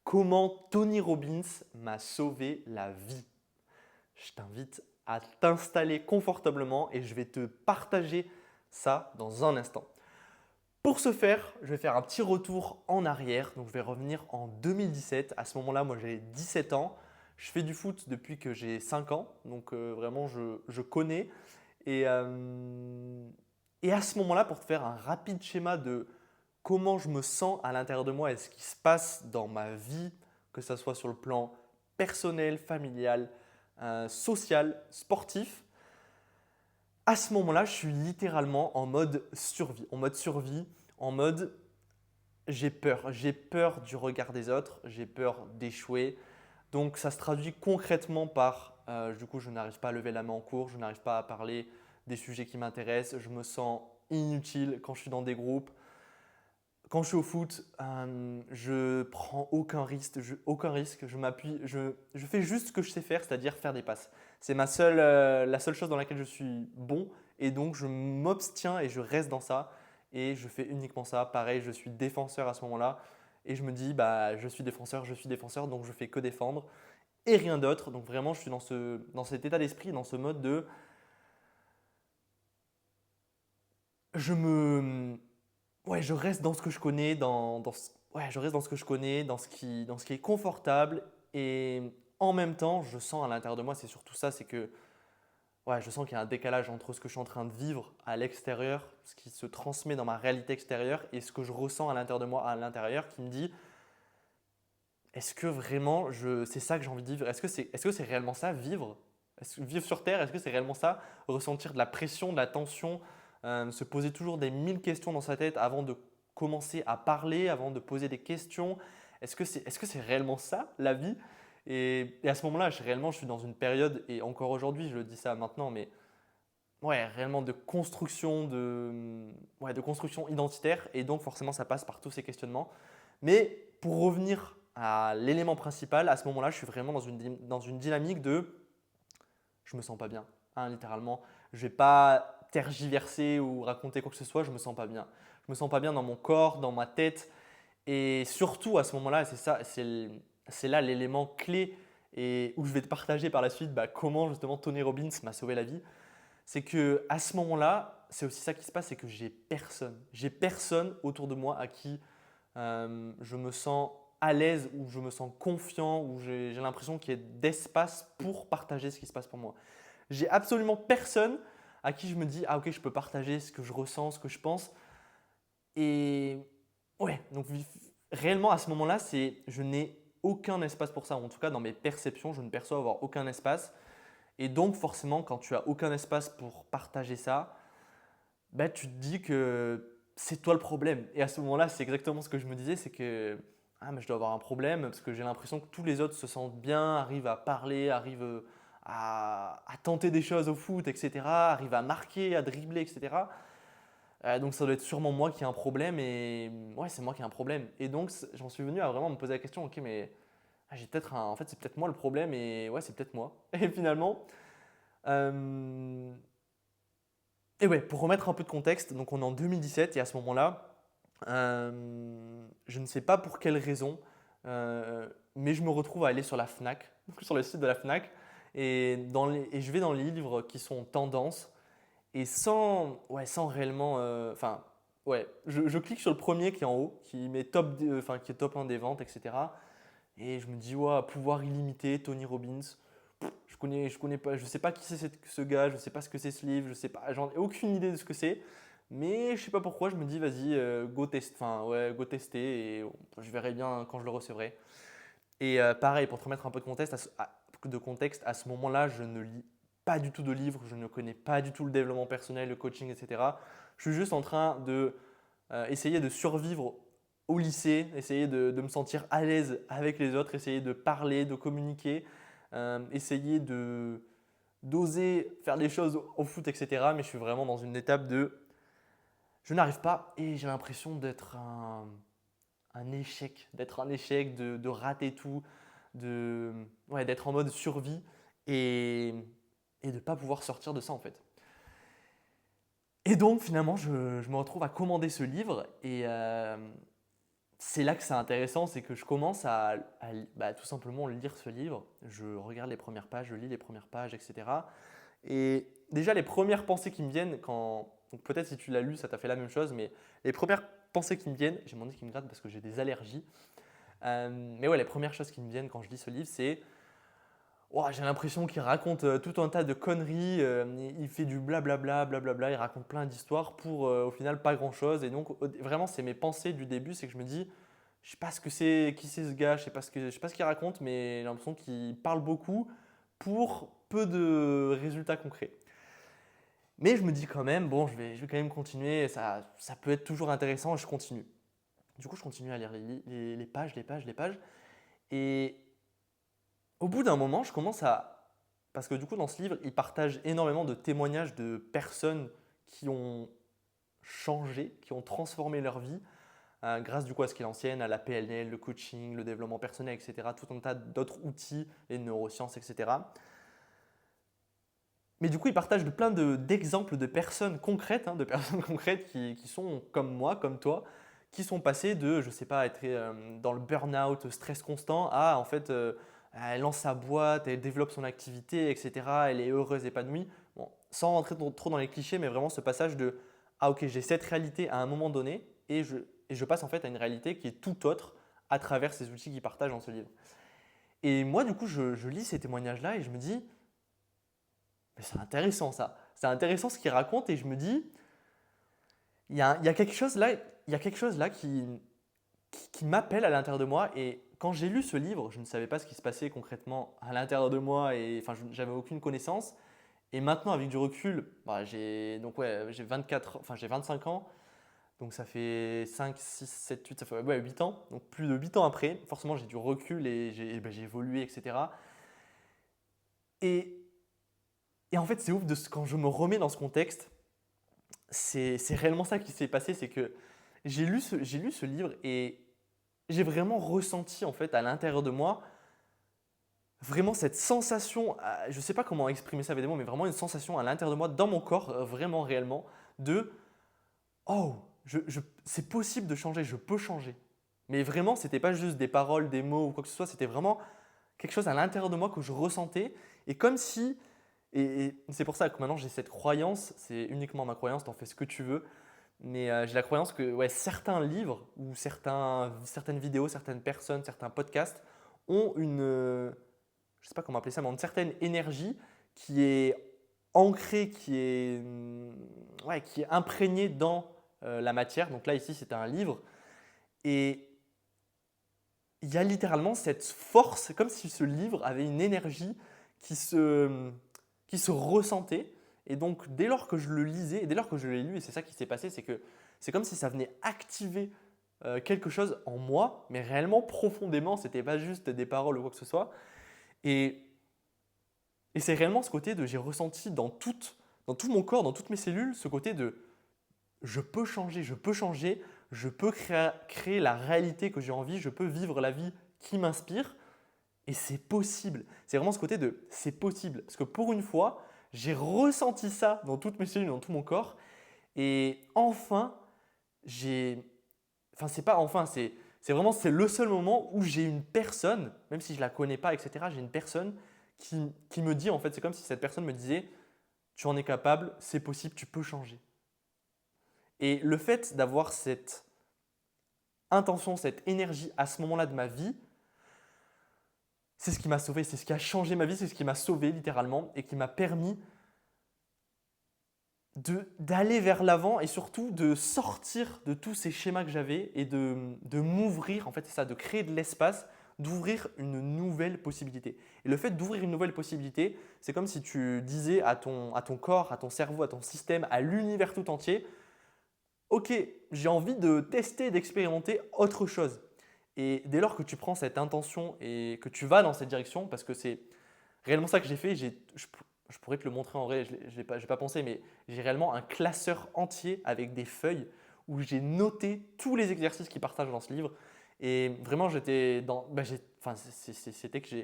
Comment Tony Robbins m'a sauvé la vie. Je t'invite à t'installer confortablement et je vais te partager ça dans un instant. Pour ce faire, je vais faire un petit retour en arrière. Donc, je vais revenir en 2017. À ce moment-là, moi, j'avais 17 ans. Je fais du foot depuis que j'ai 5 ans. Donc, vraiment, je connais. Et, euh, et à ce moment-là, pour te faire un rapide schéma de comment je me sens à l'intérieur de moi et ce qui se passe dans ma vie, que ce soit sur le plan personnel, familial, social, sportif, à ce moment-là, je suis littéralement en mode survie. En mode j'ai peur. J'ai peur du regard des autres, j'ai peur d'échouer. Donc ça se traduit concrètement par, du coup, je n'arrive pas à lever la main en cours, je n'arrive pas à parler des sujets qui m'intéressent, je me sens inutile quand je suis dans des groupes. Quand je suis au foot, je prends aucun risque, je m'appuie, je fais juste ce que je sais faire, c'est-à-dire faire des passes. C'est la seule chose dans laquelle je suis bon et donc je m'obstiens et je reste dans ça et je fais uniquement ça. Pareil, je suis défenseur à ce moment-là et je me dis bah je suis défenseur donc je fais que défendre et rien d'autre. Donc vraiment, je suis dans cet état d'esprit, dans ce mode de je me ouais, je reste dans ce que je connais, ouais, je reste dans ce que je connais, dans ce qui est confortable. Et en même temps, je sens à l'intérieur de moi, c'est surtout ça, c'est que ouais, je sens qu'il y a un décalage entre ce que je suis en train de vivre à l'extérieur, ce qui se transmet dans ma réalité extérieure, et ce que je ressens à l'intérieur de moi, à l'intérieur, qui me dit, est-ce que vraiment c'est ça que j'ai envie de vivre? Est-ce que c'est réellement ça, vivre? Vivre sur Terre, est-ce que c'est réellement ça? Ressentir de la pression, de la tension, se poser toujours des mille questions dans sa tête avant de commencer à parler, avant de poser des questions. Est-ce que c'est réellement ça, la vie? Et à ce moment-là, je suis dans une période, et encore aujourd'hui, je le dis ça maintenant, mais ouais, réellement de construction identitaire. Et donc, forcément, ça passe par tous ces questionnements. Mais pour revenir à l'élément principal, à ce moment-là, je suis vraiment dans une dynamique de je me sens pas bien, hein, littéralement. Je vais pas tergiverser ou raconter quoi que ce soit, je me sens pas bien. Je me sens pas bien dans mon corps, dans ma tête. Et surtout à ce moment-là, c'est là l'élément clé et où je vais te partager par la suite comment justement Tony Robbins m'a sauvé la vie. C'est que à ce moment-là, c'est aussi ça qui se passe, c'est que j'ai personne. J'ai personne autour de moi à qui je me sens à l'aise, où je me sens confiant, où j'ai l'impression qu'il y a d'espace pour partager ce qui se passe pour moi. J'ai absolument personne à qui je me dis ah ok je peux partager ce que je ressens, ce que je pense. Et ouais, donc réellement à ce moment-là, je n'ai aucun espace pour ça. En tout cas dans mes perceptions, je ne perçois avoir aucun espace. Et donc forcément quand tu as aucun espace pour partager ça, bah, tu te dis que c'est toi le problème. Et à ce moment-là, c'est exactement ce que je me disais, c'est que ah, mais je dois avoir un problème parce que j'ai l'impression que tous les autres se sentent bien, arrivent à parler, arrivent à tenter des choses au foot, etc., arrivent à marquer, à dribbler, etc. Donc ça doit être sûrement moi qui ai un problème et ouais, c'est moi qui ai un problème. Et donc j'en suis venu à vraiment me poser la question, ok, mais en fait c'est peut-être moi le problème et ouais, c'est peut-être moi. Et finalement, euh, et ouais, pour remettre un peu de contexte, donc on est en 2017 et à ce moment-là, je ne sais pas pour quelle raison, mais je me retrouve à aller sur la Fnac, donc sur le site de la Fnac, et je vais dans les livres qui sont tendance et sans réellement, enfin, ouais, je clique sur le premier qui est en haut, qui met qui est top 1 des ventes, etc. Et je me dis, ouais, pouvoir illimité, Tony Robbins. Je connais pas, je sais pas qui c'est ce gars, je sais pas ce que c'est ce livre, je sais pas, j'en ai aucune idée de ce que c'est. Mais je sais pas pourquoi, je me dis, vas-y, go tester et je verrai bien quand je le recevrai. Et pareil, pour te remettre un peu de contexte, à ce moment-là, je ne lis pas du tout de livres, je ne connais pas du tout le développement personnel, le coaching, etc. Je suis juste en train de essayer de survivre au lycée, essayer de me sentir à l'aise avec les autres, essayer de parler, de communiquer, essayer d'oser faire des choses au foot, etc. Mais je suis vraiment dans une étape de je n'arrive pas et j'ai l'impression d'être un échec, de rater tout, ouais, d'être en mode survie et, et de ne pas pouvoir sortir de ça en fait. Et donc finalement, je me retrouve à commander ce livre et c'est là que c'est intéressant, c'est que je commence à tout simplement lire ce livre. Je regarde les premières pages, je lis les premières pages, etc. Et déjà, les premières pensées qui me viennent quand. Donc peut-être si tu l'as lu, ça t'a fait la même chose, mais les premières pensées qui me viennent, j'ai mon nez qui me gratte parce que j'ai des allergies. Mais ouais, les premières choses qui me viennent quand je lis ce livre, c'est ouah, j'ai l'impression qu'il raconte tout un tas de conneries, il fait du blablabla, blablabla, il raconte plein d'histoires pour au final pas grand-chose. Et donc vraiment, c'est mes pensées du début, c'est que je me dis, je sais pas ce que c'est, qui c'est ce gars, je sais pas ce qu'il raconte, mais j'ai l'impression qu'il parle beaucoup pour peu de résultats concrets. Mais je me dis quand même, bon, je vais quand même continuer, ça peut être toujours intéressant, et je continue. Du coup, je continue à lire les pages, les pages, les pages. Et au bout d'un moment, je commence à. Parce que du coup, dans ce livre, il partage énormément de témoignages de personnes qui ont changé, qui ont transformé leur vie, grâce du coup à ce qu'il enseigne, à la PNL, le coaching, le développement personnel, etc., tout un tas d'autres outils, les neurosciences, etc. Mais du coup, il partage d'exemples de personnes concrètes, de personnes concrètes qui sont comme moi, comme toi, qui sont passées de, je ne sais pas, être dans le burn-out, stress constant, à en fait, elle lance sa boîte, elle développe son activité, etc. Elle est heureuse, épanouie. Bon, sans rentrer trop dans les clichés, mais vraiment ce passage de, ah ok, j'ai cette réalité à un moment donné, et je passe en fait à une réalité qui est tout autre à travers ces outils qu'il partage dans ce livre. Et moi, du coup, je lis ces témoignages-là et je me dis, mais c'est intéressant ça. C'est intéressant ce qu'il raconte et je me dis, il y a quelque chose là, il y a quelque chose là qui m'appelle à l'intérieur de moi. Et quand j'ai lu ce livre, je ne savais pas ce qui se passait concrètement à l'intérieur de moi et enfin, j'avais aucune connaissance. Et maintenant, avec du recul, j'ai 24, enfin j'ai 25 ans, donc ça fait 5, 6, 7, 8, ça fait 8 ans. Donc plus de 8 ans après, forcément j'ai du recul et j'ai évolué, etc. Et, et en fait, c'est ouf quand je me remets dans ce contexte. C'est réellement ça qui s'est passé, c'est que j'ai lu ce livre et j'ai vraiment ressenti en fait à l'intérieur de moi vraiment cette sensation, je ne sais pas comment exprimer ça avec des mots, mais vraiment une sensation à l'intérieur de moi, dans mon corps, vraiment réellement, de oh, c'est possible de changer, je peux changer. Mais vraiment, ce n'était pas juste des paroles, des mots ou quoi que ce soit, c'était vraiment quelque chose à l'intérieur de moi que je ressentais et comme si et c'est pour ça que maintenant j'ai cette croyance, c'est uniquement ma croyance, t'en fais ce que tu veux, mais j'ai la croyance que ouais, certains livres ou certaines vidéos, certaines personnes, certains podcasts ont je ne sais pas comment appeler ça, mais ont une certaine énergie qui est ancrée, ouais, qui est imprégnée dans la matière. Donc là, ici, c'était un livre. Et il y a littéralement cette force, comme si ce livre avait une énergie qui se, qui se ressentait. Et donc, dès lors que je le lisais, et dès lors que je l'ai lu, et c'est ça qui s'est passé, c'est que c'est comme si ça venait activer quelque chose en moi, mais réellement profondément, ce n'était pas juste des paroles ou quoi que ce soit. Et, et c'est réellement ce côté de, j'ai ressenti dans tout mon corps, dans toutes mes cellules, ce côté de je peux créer la réalité que j'ai envie, je peux vivre la vie qui m'inspire et c'est possible. C'est vraiment ce côté de c'est possible. Parce que pour une fois, j'ai ressenti ça dans toutes mes cellules, dans tout mon corps et enfin, j'ai. Enfin, c'est pas enfin, c'est vraiment c'est le seul moment où j'ai une personne, même si je la connais pas, etc., j'ai une personne qui me dit en fait, c'est comme si cette personne me disait tu en es capable, c'est possible, tu peux changer. Et le fait d'avoir cette intention, cette énergie à ce moment-là de ma vie, c'est ce qui m'a sauvé, c'est ce qui a changé ma vie, c'est ce qui m'a sauvé littéralement et qui m'a permis d'aller vers l'avant et surtout de sortir de tous ces schémas que j'avais et de m'ouvrir, en fait c'est ça, de créer de l'espace, d'ouvrir une nouvelle possibilité. Et le fait d'ouvrir une nouvelle possibilité, c'est comme si tu disais à ton corps, à ton cerveau, à ton système, à l'univers tout entier, ok, j'ai envie de tester, d'expérimenter autre chose. Et dès lors que tu prends cette intention et que tu vas dans cette direction, parce que c'est réellement ça que j'ai fait, je pourrais te le montrer en vrai, je n'ai pas pensé, mais j'ai réellement un classeur entier avec des feuilles où j'ai noté tous les exercices qu'ils partagent dans ce livre. Et vraiment, j'étais dans. Enfin, c'était que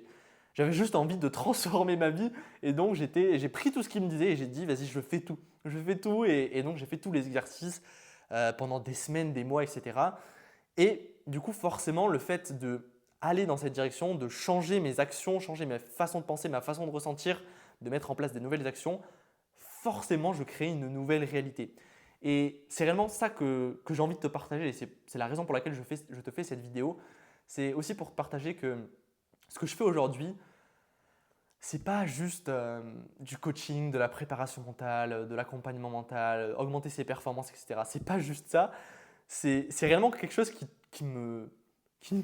j'avais juste envie de transformer ma vie. Et donc, j'ai pris tout ce qu'ils me disaient et j'ai dit, vas-y, je fais tout. Je fais tout. Et donc, j'ai fait tous les exercices pendant des semaines, des mois, etc. Et du coup, forcément, le fait d'aller dans cette direction, de changer mes actions, changer ma façon de penser, ma façon de ressentir, de mettre en place des nouvelles actions, forcément, je crée une nouvelle réalité. Et c'est réellement ça que j'ai envie de te partager. Et c'est la raison pour laquelle je te fais cette vidéo. C'est aussi pour te partager que ce que je fais aujourd'hui, c'est pas juste du coaching, de la préparation mentale, de l'accompagnement mental, augmenter ses performances, etc. C'est pas juste ça. C'est réellement quelque chose qui me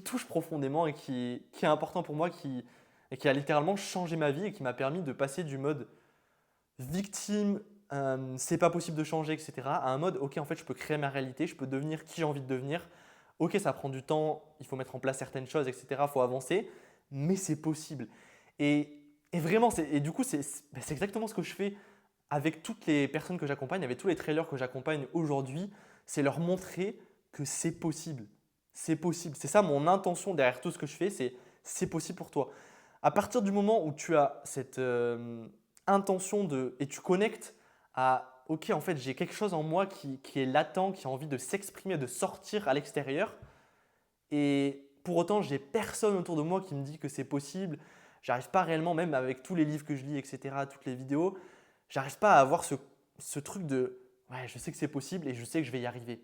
touche profondément et qui est important pour moi, et qui a littéralement changé ma vie et qui m'a permis de passer du mode victime, c'est pas possible de changer, etc., à un mode, ok, en fait, je peux créer ma réalité, je peux devenir qui j'ai envie de devenir. Ok, ça prend du temps, il faut mettre en place certaines choses, etc., il faut avancer, mais c'est possible. Et vraiment, et du coup, c'est exactement ce que je fais avec toutes les personnes que j'accompagne, avec tous les trailers que j'accompagne aujourd'hui, c'est leur montrer que c'est possible. C'est possible. C'est ça mon intention derrière tout ce que je fais, c'est possible pour toi. À partir du moment où tu as cette intention et tu connectes à ok, en fait, j'ai quelque chose en moi qui est latent, qui a envie de s'exprimer, de sortir à l'extérieur. Et pour autant, j'ai personne autour de moi qui me dit que c'est possible. J'arrive pas réellement, même avec tous les livres que je lis, etc., toutes les vidéos, j'arrive pas à avoir ce truc de ouais, je sais que c'est possible et je sais que je vais y arriver.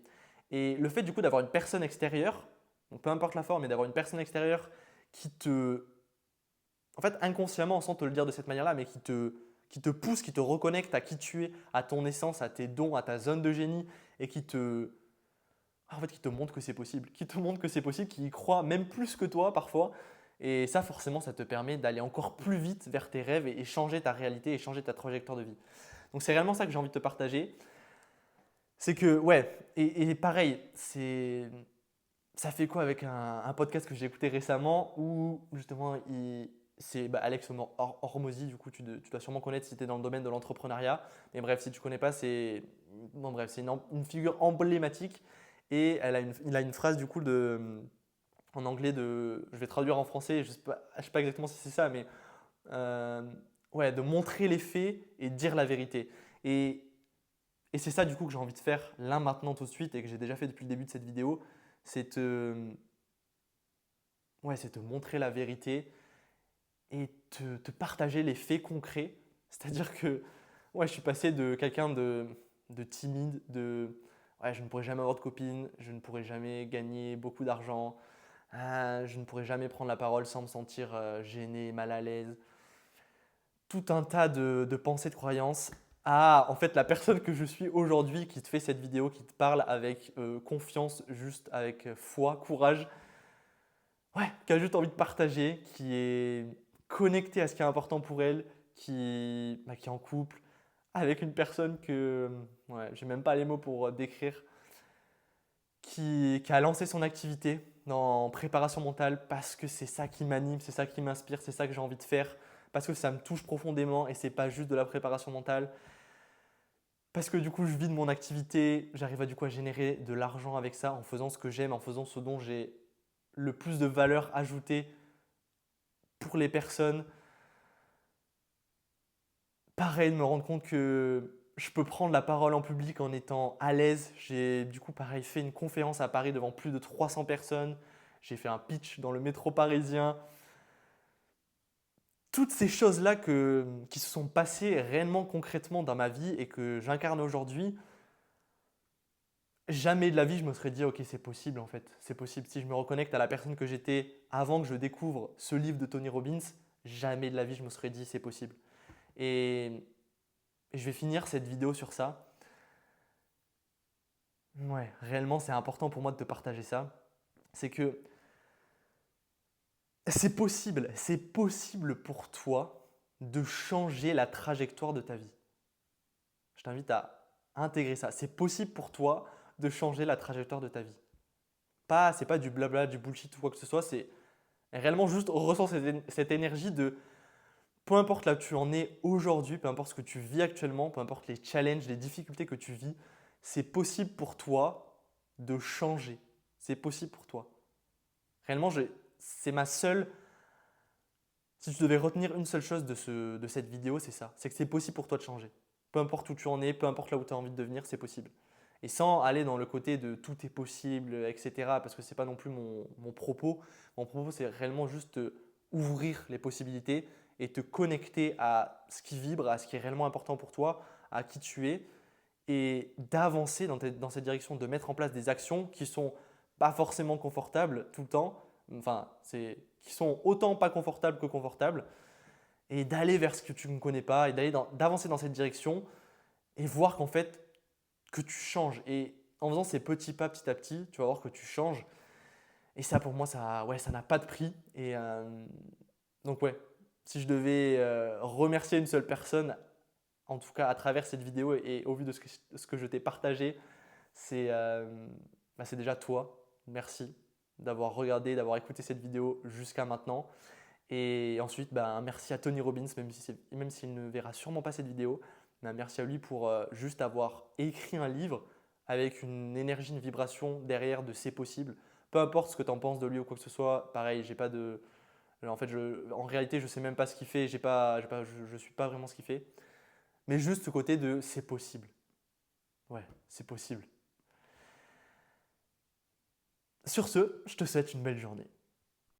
Et le fait du coup d'avoir une personne extérieure, donc peu importe la forme, mais d'avoir une personne extérieure qui te, en fait inconsciemment, sans te le dire de cette manière-là, mais qui te pousse, qui te reconnecte à qui tu es, à ton essence, à tes dons, à ta zone de génie et qui te montre que c'est possible, qui te montre que c'est possible, qui y croit même plus que toi parfois. Et ça, forcément, ça te permet d'aller encore plus vite vers tes rêves et changer ta réalité et changer ta trajectoire de vie. Donc c'est réellement ça que j'ai envie de te partager. C'est que, ouais, et pareil, ça fait quoi avec un podcast que j'ai écouté récemment où justement c'est Alex Hormozy, du coup tu dois sûrement connaître si tu es dans le domaine de l'entrepreneuriat. Mais bref, si tu ne connais pas, bon, bref, c'est une figure emblématique et il a une phrase du coup en anglais je vais traduire en français, je ne sais pas exactement si c'est ça, mais euh, ouais, de montrer les faits et de dire la vérité. Et, et c'est ça du coup que j'ai envie de faire là maintenant tout de suite et que j'ai déjà fait depuis le début de cette vidéo, c'est c'est te montrer la vérité et te partager les faits concrets. C'est-à-dire que ouais, je suis passé de quelqu'un de timide, ouais, je ne pourrai jamais avoir de copine, je ne pourrai jamais gagner beaucoup d'argent, je ne pourrai jamais prendre la parole sans me sentir gêné, mal à l'aise. Tout un tas de pensées, de croyances à en fait la personne que je suis aujourd'hui qui te fait cette vidéo, qui te parle avec confiance, juste avec foi, courage, ouais, qui a juste envie de partager, qui est connectée à ce qui est important pour elle, qui est en couple, avec une personne que ouais, j'ai même pas les mots pour décrire, qui a lancé son activité en préparation mentale parce que c'est ça qui m'anime, c'est ça qui m'inspire, c'est ça que j'ai envie de faire, parce que ça me touche profondément et c'est pas juste de la préparation mentale. Parce que du coup, je vis de mon activité, j'arrive du coup à générer de l'argent avec ça en faisant ce que j'aime, en faisant ce dont j'ai le plus de valeur ajoutée pour les personnes. Pareil, de me rendre compte que je peux prendre la parole en public en étant à l'aise. J'ai du coup, pareil, fait une conférence à Paris devant plus de 300 personnes. J'ai fait un pitch dans le métro parisien. Toutes ces choses-là qui se sont passées réellement concrètement dans ma vie et que j'incarne aujourd'hui, jamais de la vie je me serais dit ok c'est possible en fait, c'est possible. Si je me reconnecte à la personne que j'étais avant que je découvre ce livre de Tony Robbins, jamais de la vie je me serais dit c'est possible. Et je vais finir cette vidéo sur ça. Ouais, réellement c'est important pour moi de te partager ça. C'est que c'est possible pour toi de changer la trajectoire de ta vie. Je t'invite à intégrer ça. C'est possible pour toi de changer la trajectoire de ta vie. C'est pas du blabla, du bullshit ou quoi que ce soit, c'est réellement juste ressens cette énergie de peu importe là où tu en es aujourd'hui, peu importe ce que tu vis actuellement, peu importe les challenges, les difficultés que tu vis, c'est possible pour toi de changer. C'est possible pour toi. Réellement, c'est ma seule. Si tu devais retenir une seule chose de cette vidéo, c'est ça. C'est que c'est possible pour toi de changer. Peu importe où tu en es, peu importe là où tu as envie de devenir, c'est possible. Et sans aller dans le côté de tout est possible, etc. Parce que ce n'est pas non plus mon propos. Mon propos, c'est réellement juste ouvrir les possibilités et te connecter à ce qui vibre, à ce qui est réellement important pour toi, à qui tu es, et d'avancer dans cette direction, de mettre en place des actions qui sont pas forcément confortables tout le temps, enfin, qui sont autant pas confortables que confortables, et d'aller vers ce que tu ne connais pas, et d'avancer dans cette direction, et voir qu'en fait, que tu changes. Et en faisant ces petits pas petit à petit, tu vas voir que tu changes. Et ça, pour moi, ça n'a pas de prix. Et donc, ouais, si je devais remercier une seule personne, en tout cas à travers cette vidéo et au vu de ce que je t'ai partagé, c'est déjà toi. Merci d'avoir regardé, d'avoir écouté cette vidéo jusqu'à maintenant. Et ensuite, merci à Tony Robbins, même s'il ne verra sûrement pas cette vidéo. Merci à lui pour juste avoir écrit un livre avec une énergie, une vibration derrière de c'est possible. Peu importe ce que tu en penses de lui ou quoi que ce soit, pareil, j'ai pas de. En fait, en réalité, je ne sais même pas ce qu'il fait, je ne suis pas vraiment ce qu'il fait. Mais juste ce côté de c'est possible. Ouais, c'est possible. Sur ce, je te souhaite une belle journée.